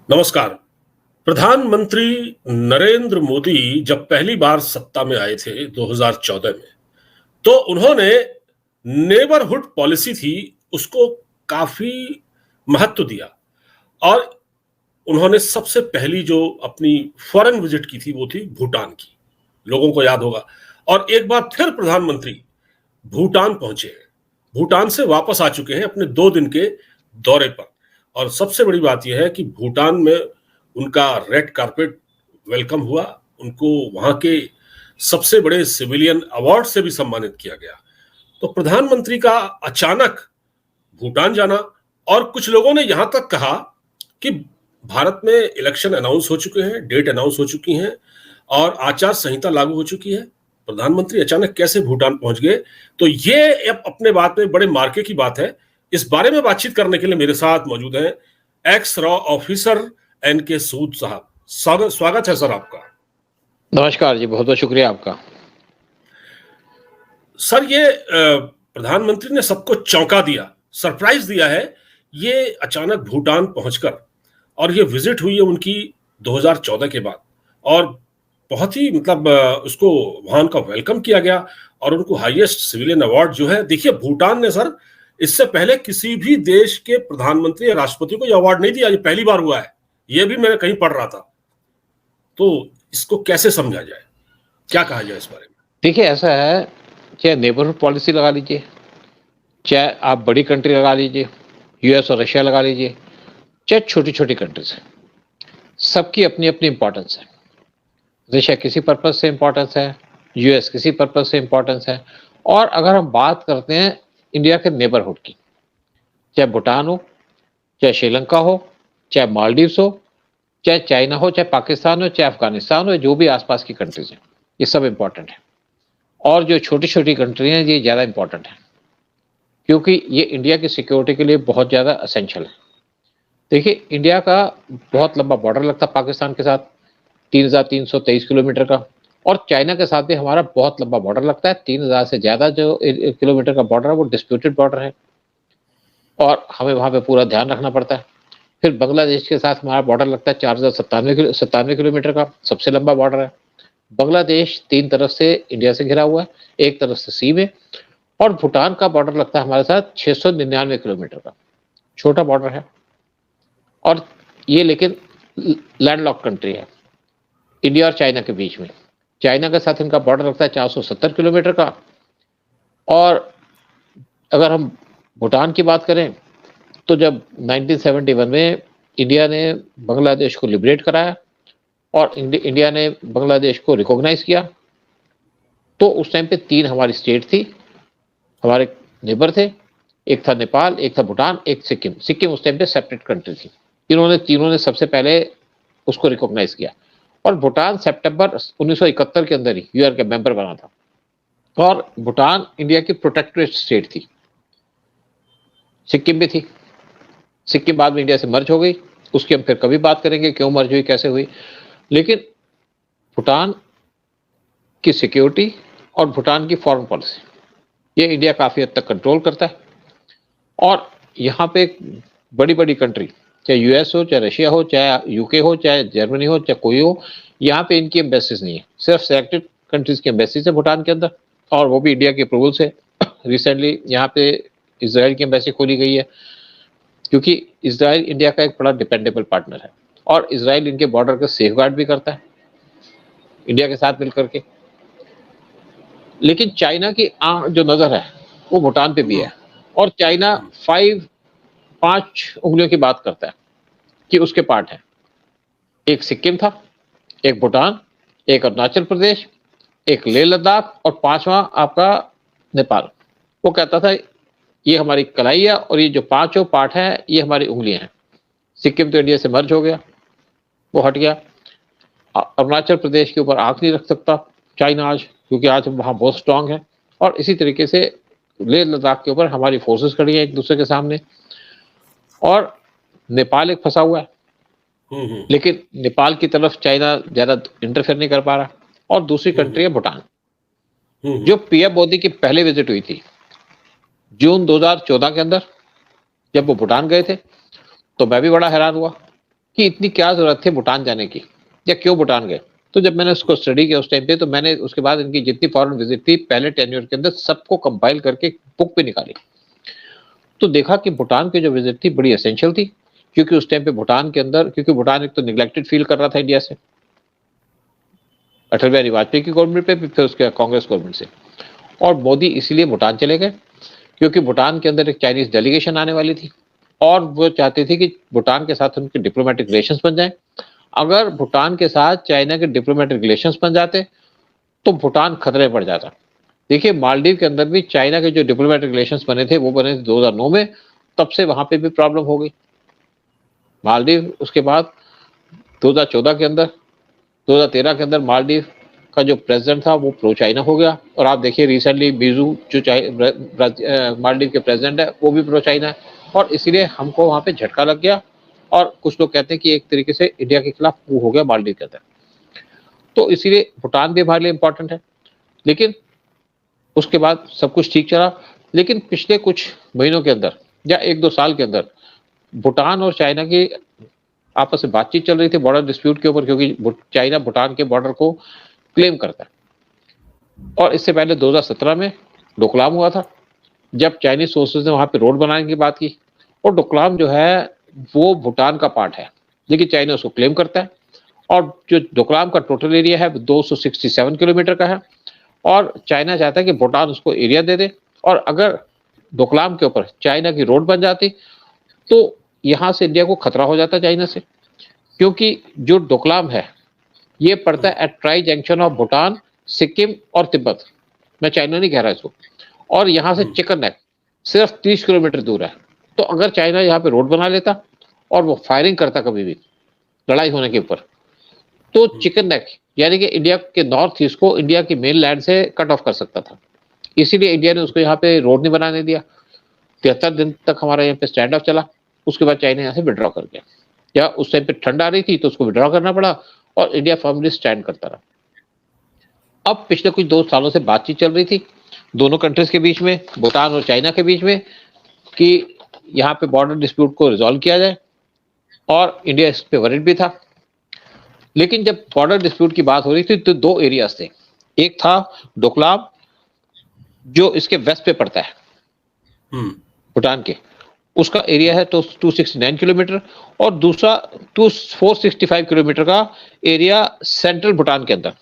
नमस्कार। प्रधानमंत्री नरेंद्र मोदी जब पहली बार सत्ता में आए थे 2014 में, तो उन्होंने नेबरहुड पॉलिसी थी, उसको काफी महत्व दिया और उन्होंने सबसे पहली जो अपनी फॉरेन विजिट की थी वो थी भूटान की। लोगों को याद होगा। और एक बार फिर प्रधानमंत्री भूटान पहुंचे हैं। भूटान से वापस आ चुके हैं अपने 2 दिन के दौरे पर। और सबसे बड़ी बात यह है कि भूटान में उनका रेड कारपेट वेलकम हुआ। उनको वहां के सबसे बड़े सिविलियन अवार्ड से भी सम्मानित किया गया। तो प्रधानमंत्री का अचानक भूटान जाना, और कुछ लोगों ने यहां तक कहा कि भारत में इलेक्शन अनाउंस हो चुके हैं, डेट अनाउंस हो चुकी हैं और आचार संहिता लागू हो चुकी है। प्रधानमंत्री अचानक कैसे भूटान पहुंच गए? तो ये अब अपने बात में बड़े मार्के की बात है। इस बारे में बातचीत करने के लिए मेरे साथ मौजूद हैं एक्स रॉ ऑफिसर एन.के. सूद साहब। स्वागत स्वागत है सर आपका। नमस्कार जी, बहुत बहुत शुक्रिया आपका। सर, ये प्रधानमंत्री ने सबको चौंका दिया, सरप्राइज दिया है ये अचानक भूटान पहुंचकर। और ये विजिट हुई है उनकी 2014 के बाद, और बहुत ही मतलब उसको वहां का वेलकम किया गया और उनको हाईएस्ट सिविलियन अवार्ड जो है, देखिए भूटान ने सर इससे पहले किसी भी देश के प्रधानमंत्री या राष्ट्रपति को ये अवार्ड नहीं दिया। ये पहली बार हुआ है, ये भी मैं कहीं पढ़ रहा था। तो इसको कैसे समझा जाए, क्या कहा जाए इस बारे में? देखिए, ऐसा है, चाहे नेबरहुड पॉलिसी लगा लीजिए, चाहे आप बड़ी कंट्री लगा लीजिए, यूएस और रशिया लगा लीजिए, चाहे छोटी छोटी कंट्रीज है, सबकी अपनी अपनी इंपॉर्टेंस है। रशिया किसी पर्पज से इंपॉर्टेंस है, यूएस किसी पर्पज से इंपॉर्टेंस है। और अगर हम बात करते हैं इंडिया के नेबरहुड की, चाहे भूटान हो, चाहे श्रीलंका हो, चाहे मालदीव्स हो, चाहे चाइना हो, चाहे पाकिस्तान हो, चाहे अफगानिस्तान हो, जो भी आसपास की कंट्रीज हैं, ये सब इंपॉर्टेंट है। और जो छोटी छोटी कंट्री हैं ये ज़्यादा इंपॉर्टेंट है, क्योंकि ये इंडिया की सिक्योरिटी के लिए बहुत ज़्यादा असेंशियल है। देखिए, इंडिया का बहुत लंबा बॉर्डर लगता है पाकिस्तान के साथ, 3,323 किलोमीटर का। और चाइना के साथ भी हमारा बहुत लंबा बॉर्डर लगता है, 3,000 से ज़्यादा जो किलोमीटर का बॉर्डर है वो डिस्प्यूटेड बॉर्डर है, और हमें वहाँ पे पूरा ध्यान रखना पड़ता है। फिर बांग्लादेश के साथ हमारा बॉर्डर लगता है 4,097 किलोमीटर का, सबसे लंबा बॉर्डर है। बांग्लादेश 3 तरफ से इंडिया से घिरा हुआ है, एक तरफ से सी में। और भूटान का बॉर्डर लगता है हमारे साथ 699 किलोमीटर का, छोटा बॉर्डर है। और ये लेकिन लैंडलॉक कंट्री है इंडिया और चाइना के बीच में। चाइना के साथ इनका बॉर्डर लगता है 470 किलोमीटर का। और अगर हम भूटान की बात करें तो जब 1971 में इंडिया ने बांग्लादेश को लिबरेट कराया और इंडिया ने बांग्लादेश को रिकॉग्नाइज किया, तो उस टाइम पे 3 हमारी स्टेट थी, हमारे नेबर थे। एक था नेपाल, एक था भूटान, एक सिक्किम। सिक्किम उस टाइम पे सेपरेट कंट्री थी। तीनों ने सबसे पहले उसको रिकॉग्नाइज किया। और भूटान सितंबर 1971 के अंदर ही यूएन का मेंबर बना था। और भूटान इंडिया की प्रोटेक्टोरेट स्टेट थी। सिक्किम भी थी। सिक्किम बाद में इंडिया से मर्ज हो गई, उसकी हम फिर कभी बात करेंगे क्यों मर्ज हुई, कैसे हुई। लेकिन भूटान की सिक्योरिटी और भूटान की फॉरेन पॉलिसी ये इंडिया काफ़ी हद तक कंट्रोल करता है। और यहाँ पे बड़ी बड़ी कंट्री, चाहे यूएस हो, चाहे रशिया हो, चाहे यूके हो, चाहे जर्मनी हो, चाहे कोई हो, यहाँ पे इनकी एम्बेसीज नहीं है, सिर्फ सिलेक्टेड कंट्रीज की एम्बेसीज है भूटान के अंदर, और वो भी इंडिया के अप्रूवल से। रिसेंटली यहाँ पे इसराइल की एम्बेसी खोली गई है, क्योंकि इसराइल इंडिया का एक बड़ा डिपेंडेबल पार्टनर है, और इसराइल इनके बॉर्डर का सेफगार्ड भी करता है इंडिया के साथ मिलकर के। लेकिन चाइना की जो नज़र है वो भूटान पे भी है। और चाइना 5 उंगलियों की बात करता है कि उसके पार्ट है। एक सिक्किम था, एक भूटान, एक अरुणाचल प्रदेश, एक लेह लद्दाख, और 5वां आपका नेपाल। वो कहता था ये हमारी कलाई है, और ये जो 5 पार्ट है ये हमारी उंगलियां हैं। सिक्किम तो इंडिया से मर्ज हो गया, वो हट गया। अरुणाचल प्रदेश के ऊपर आंख नहीं रख सकता चाइना आज, क्योंकि आज वहाँ बहुत स्ट्रांग है। और इसी तरीके से लेह लद्दाख के ऊपर हमारी फोर्सेस खड़ी है एक दूसरे के सामने। और नेपाल एक फंसा हुआ है, लेकिन नेपाल की तरफ चाइना ज़्यादा इंटरफेयर नहीं कर पा रहा। और दूसरी कंट्री है भूटान, जो पीएम मोदी की पहले विजिट हुई थी जून 2014 के अंदर। जब वो भूटान गए थे तो मैं भी बड़ा हैरान हुआ कि इतनी क्या जरूरत थी भूटान जाने की या क्यों भूटान गए। तो जब मैंने उसको स्टडी किया उस टाइम पे, तो मैंने उसके बाद इनकी जितनी फॉरेन विजिट थी पहले टेन्योर के अंदर सबको कंपाइल करके बुक पे निकाली, तो देखा कि भूटान की जो विजिट थी बड़ी एसेंशियल थी, क्योंकि उस टाइम पे भूटान के अंदर, क्योंकि भूटान एक तो निगलेक्टेड फील कर रहा था इंडिया से, अटल बिहारी वाजपेयी की गवर्नमेंट पे, फिर उसके कांग्रेस गवर्नमेंट से। और मोदी इसलिए भूटान चले गए क्योंकि भूटान के अंदर एक चाइनीज डेलीगेशन आने वाली थी और वो चाहते थे कि भूटान के साथ उनके डिप्लोमेटिक रिलेशंस बन जाएं। अगर भूटान के साथ चाइना के डिप्लोमेटिक रिलेशंस बन जाते तो भूटान खतरे में पड़ जाता। देखिए मालदीव के अंदर भी चाइना के जो डिप्लोमेटिक रिलेशंस बने थे वो बने थे 2009 में, तब से वहां पे भी प्रॉब्लम हो गई मालदीव। उसके बाद 2014 के अंदर, 2013 के अंदर मालदीव का जो प्रेसिडेंट था वो प्रो चाइना हो गया, और आप देखिए रिसेंटली बीजू जो मालदीव के प्रेसिडेंट है वो भी प्रो चाइना है, और इसीलिए हमको वहां पे झटका लग गया। और कुछ लोग कहते हैं कि एक तरीके से इंडिया के खिलाफ वो हो गया मालदीव के अंदर। तो इसीलिए भूटान भी हमारे लिए इंपॉर्टेंट है। लेकिन उसके बाद सब कुछ ठीक चला, लेकिन पिछले कुछ महीनों के अंदर या 1-2 साल के अंदर भूटान और चाइना की आपस में बातचीत चल रही थी बॉर्डर डिस्प्यूट के ऊपर, क्योंकि चाइना भूटान के बॉर्डर को क्लेम करता है। और इससे पहले 2017 में डोकलाम हुआ था, जब चाइनीज फोर्सेस ने वहां पे रोड बनाने की बात की। और डोकलाम जो है वो भूटान का पार्ट है, लेकिन चाइना उसको क्लेम करता है। और जो डोकलाम का टोटल एरिया है 267 किलोमीटर का है, और चाइना चाहता है कि भूटान उसको एरिया दे दे। और अगर डोकलाम के ऊपर चाइना की रोड बन जाती तो यहाँ से इंडिया को खतरा हो जाता चाइना से, क्योंकि जो डोकलाम है ये पड़ता है at tri junction of Bhutan, Sikkim और तिब्बत। मैं चाइना नहीं कह रहा इसको। और यहाँ से चिकन नेक सिर्फ 30 किलोमीटर दूर है। तो अगर चाइना यहाँ पे रोड बना लेता और वो फायरिंग करता कभी भी लड़ाई होने के ऊपर, तो चिकन नेक यानी कि इंडिया के नॉर्थ ईस्ट को इंडिया की मेन लैंड से कट ऑफ कर सकता था। इसीलिए इंडिया ने उसको यहाँ पे रोड नहीं बनाने दिया। 73 दिन तक हमारा यहाँ पे स्टैंड ऑफ चला। उसके बाद चाइना यहाँ से विड्रॉ कर गया, या उस टाइम पे ठंड आ रही थी तो उसको विड्रॉ करना पड़ा, और इंडिया फर्मली स्टैंड करता रहा। अब पिछले कुछ 2 सालों से बातचीत चल रही थी दोनों कंट्रीज के बीच में, भूटान और चाइना के बीच में, कि यहाँ पे बॉर्डर डिस्प्यूट को रिजॉल्व किया जाए, और इंडिया इस पे वरिड भी था। लेकिन जब बॉर्डर डिस्प्यूट की बात हो रही थी तो 2 एरियाज थे। एक था डोकलाम जो इसके वेस्ट पे पड़ता है भूटान के, उसका एरिया है तो 269 किलोमीटर, और दूसरा 465 किलोमीटर का एरिया सेंट्रल भूटान के अंदर,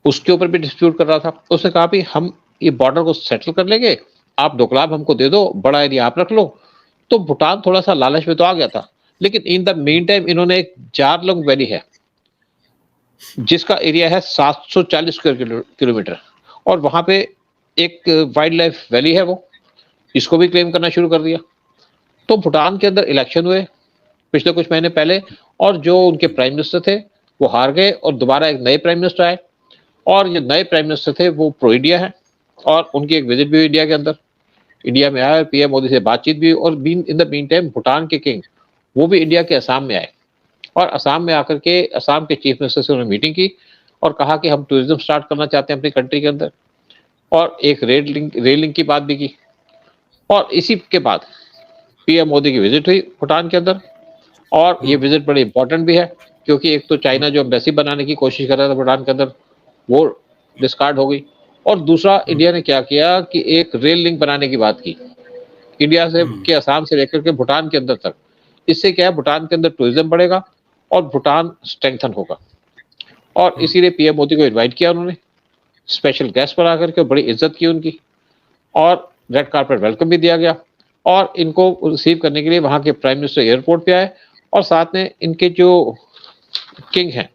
उसके ऊपर भी डिस्प्यूट कर रहा था। उसने कहा भी हम ये बॉर्डर को सेटल कर लेंगे, आप डोकलाम हमको दे दो, बड़ा एरिया आप रख लो। तो भूटान थोड़ा सा लालच में तो आ गया था, लेकिन इन द मीन टाइम इन्होंने एक जारलोंग वैली है जिसका एरिया है 740 किलोमीटर, और वहां पे एक वाइल्ड लाइफ वैली है, वो इसको भी क्लेम करना शुरू कर दिया। तो भूटान के अंदर इलेक्शन हुए पिछले कुछ महीने पहले, और जो उनके प्राइम मिनिस्टर थे वो हार गए, और दोबारा एक नए प्राइम मिनिस्टर आए, और जो नए प्राइम मिनिस्टर थे वो प्रो इंडिया है, और उनकी एक विजिट भी हुई इंडिया के अंदर। इंडिया में आए, पीएम मोदी से बातचीत भी, और in the mean time Bhutan के किंग वो भी इंडिया के असम में आए, और असम में आकर के असम के चीफ मिनिस्टर से उन्होंने मीटिंग की और कहा कि हम टूरिज्म स्टार्ट करना चाहते हैं अपनी कंट्री के अंदर, और एक रेल लिंक की बात भी की। और इसी के बाद पीएम मोदी की विजिट हुई भूटान के अंदर, और ये विजिट बड़ी इंपॉर्टेंट भी है, क्योंकि एक तो चाइना जो एम्बेसी बनाने की कोशिश कर रहा था भूटान के अंदर वो डिस्कार्ड हो गई, और दूसरा इंडिया ने क्या किया कि एक रेल लिंक बनाने की बात की इंडिया से के असम से लेकर के भूटान के अंदर तक। इससे क्या है, भूटान के अंदर टूरिज्म बढ़ेगा और भूटान स्ट्रेंथन होगा। और इसीलिए पीएम मोदी को इनवाइट किया उन्होंने, स्पेशल गेस्ट बना करके, बड़ी इज्जत की उनकी, और रेड कार्पेट वेलकम भी दिया गया। और इनको रिसीव करने के लिए वहां के प्राइम मिनिस्टर एयरपोर्ट पे आए, और साथ में इनके जो किंग हैं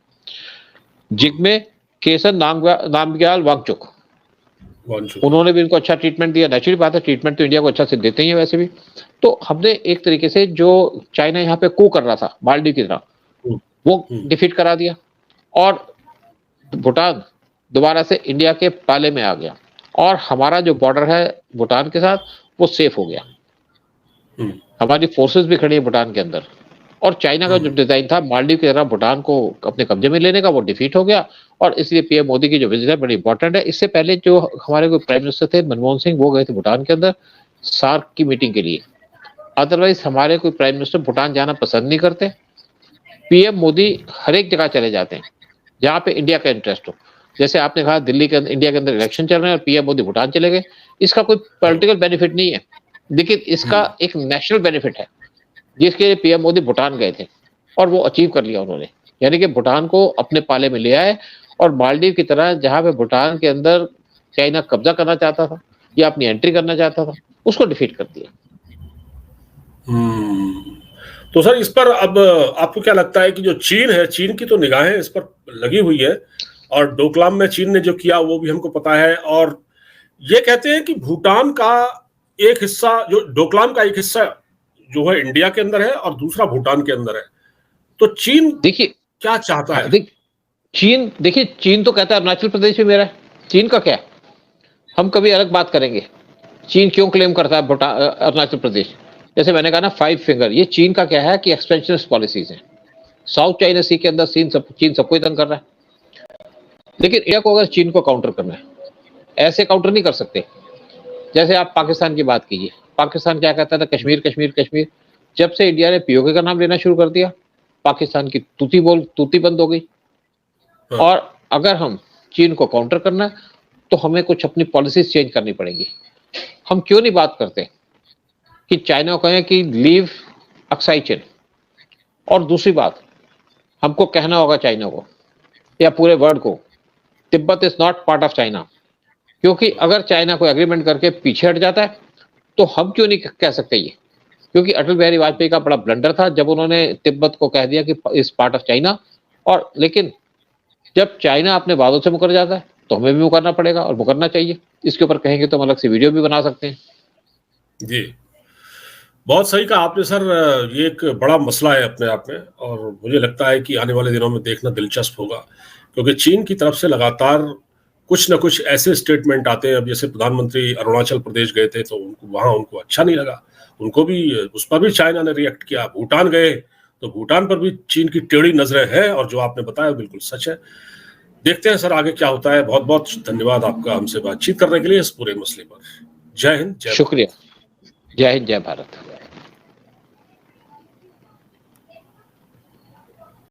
जिग्मे केसर नामग्याल वांगचुक, उन्होंने भी इनको अच्छा ट्रीटमेंट दिया। नेचुरली बात है, ट्रीटमेंट तो इंडिया को अच्छा से देते ही है वैसे भी। तो हमने एक तरीके से जो चाइना यहाँ पे कू कर रहा था मालदीव की तरह, वो डिफीट करा दिया, और भूटान दोबारा से इंडिया के पाले में आ गया, और हमारा जो बॉर्डर है भूटान के साथ वो सेफ हो गया। हमारी फोर्सेस भी खड़ी है भूटान के अंदर, और चाइना का जो डिजाइन था मालदीव की तरह भूटान को अपने कब्जे में लेने का, वो डिफीट हो गया। और इसलिए पीएम मोदी की जो विजिट है बड़ी इंपॉर्टेंट है। इससे पहले जो हमारे कोई प्राइम मिनिस्टर थे मनमोहन सिंह, वो गए थे भूटान के अंदर सार्क की मीटिंग के लिए। अदरवाइज हमारे कोई प्राइम मिनिस्टर भूटान जाना पसंद नहीं करते, पीएम मोदी हर एक जगह चले जाते हैं जहां पे इंडिया का इंटरेस्ट हो। जैसे आपने कहा दिल्ली के इंडिया के अंदर इलेक्शन चल रहे हैं और पीएम मोदी भूटान चले गए, इसका कोई पॉलिटिकल बेनिफिट नहीं है, लेकिन इसका एक नेशनल बेनिफिट है जिसके लिए पीएम मोदी भूटान गए थे और वो अचीव कर लिया उन्होंने। यानी कि भूटान को अपने पाले में ले आए और मालदीव की तरह जहां पे भूटान के अंदर चाइना कब्जा करना चाहता था या अपनी एंट्री करना चाहता था, उसको डिफीट कर दिया। तो सर इस पर अब आपको क्या लगता है कि जो चीन है, चीन की तो निगाहें इस पर लगी हुई है और डोकलाम में चीन ने जो किया वो भी हमको पता है, और ये कहते हैं कि भूटान का एक हिस्सा, जो डोकलाम का एक हिस्सा जो है इंडिया के अंदर है और दूसरा भूटान के अंदर है, तो चीन देखिए क्या चाहता है? देखिए चीन तो कहता है अरुणाचल प्रदेश भी मेरा है, चीन का क्या है, हम कभी अलग बात करेंगे। चीन क्यों क्लेम करता है अरुणाचल प्रदेश? जैसे मैंने कहा ना 5 फिंगर, ये चीन का क्या है कि एक्सपेंशनिस्ट पॉलिसीज हैं। साउथ चाइना सी के अंदर चीन सबको ही तंग कर रहा है, लेकिन इंडिया को अगर चीन को काउंटर करना है, ऐसे काउंटर नहीं कर सकते। जैसे आप पाकिस्तान की बात कीजिए, पाकिस्तान क्या कहता था, कश्मीर कश्मीर कश्मीर। जब से इंडिया ने पीओके का नाम लेना शुरू कर दिया, पाकिस्तान की तूती बंद हो गई। और अगर हम चीन को काउंटर करना है तो हमें कुछ अपनी पॉलिसीज चेंज करनी पड़ेगी। हम क्यों नहीं बात करते कि चाइना को कहें कि लीव अक्साई चीन, और दूसरी बात हमको कहना होगा चाइना को या पूरे वर्ल्ड को, Tibet is not part of China. क्योंकि अगर चाइना कोई एग्रीमेंट करके पीछे हट जाता है तो हम क्यों नहीं कह सकते ये? क्योंकि अटल बिहारी वाजपेयी का बड़ा ब्लंडर था जब उन्होंने तिब्बत को कह दिया कि इस पार्ट ऑफ चाइना, और लेकिन जब चाइना अपने वादों से मुकर जाता है तो हमें भी मुकरना पड़ेगा और मुकरना चाहिए। इसके ऊपर कहेंगे तो हम अलग से वीडियो भी बना सकते हैं। जी, बहुत सही कहा आपने सर। ये एक बड़ा मसला है अपने आप में, और मुझे लगता है कि आने वाले दिनों में देखना दिलचस्प होगा, क्योंकि चीन की तरफ से लगातार कुछ ना कुछ ऐसे स्टेटमेंट आते हैं। अब जैसे प्रधानमंत्री अरुणाचल प्रदेश गए थे तो उनको अच्छा नहीं लगा, उनको भी उस पर भी चाइना ने रिएक्ट किया। भूटान गए तो भूटान पर भी चीन की टेढ़ी नजरें हैं, और जो आपने बताया बिल्कुल सच है। देखते हैं सर आगे क्या होता है। बहुत बहुत धन्यवाद आपका हमसे बातचीत करने के लिए इस पूरे मसले पर। जय हिंद, जय भारत। शुक्रिया। जय हिंद, जय भारत।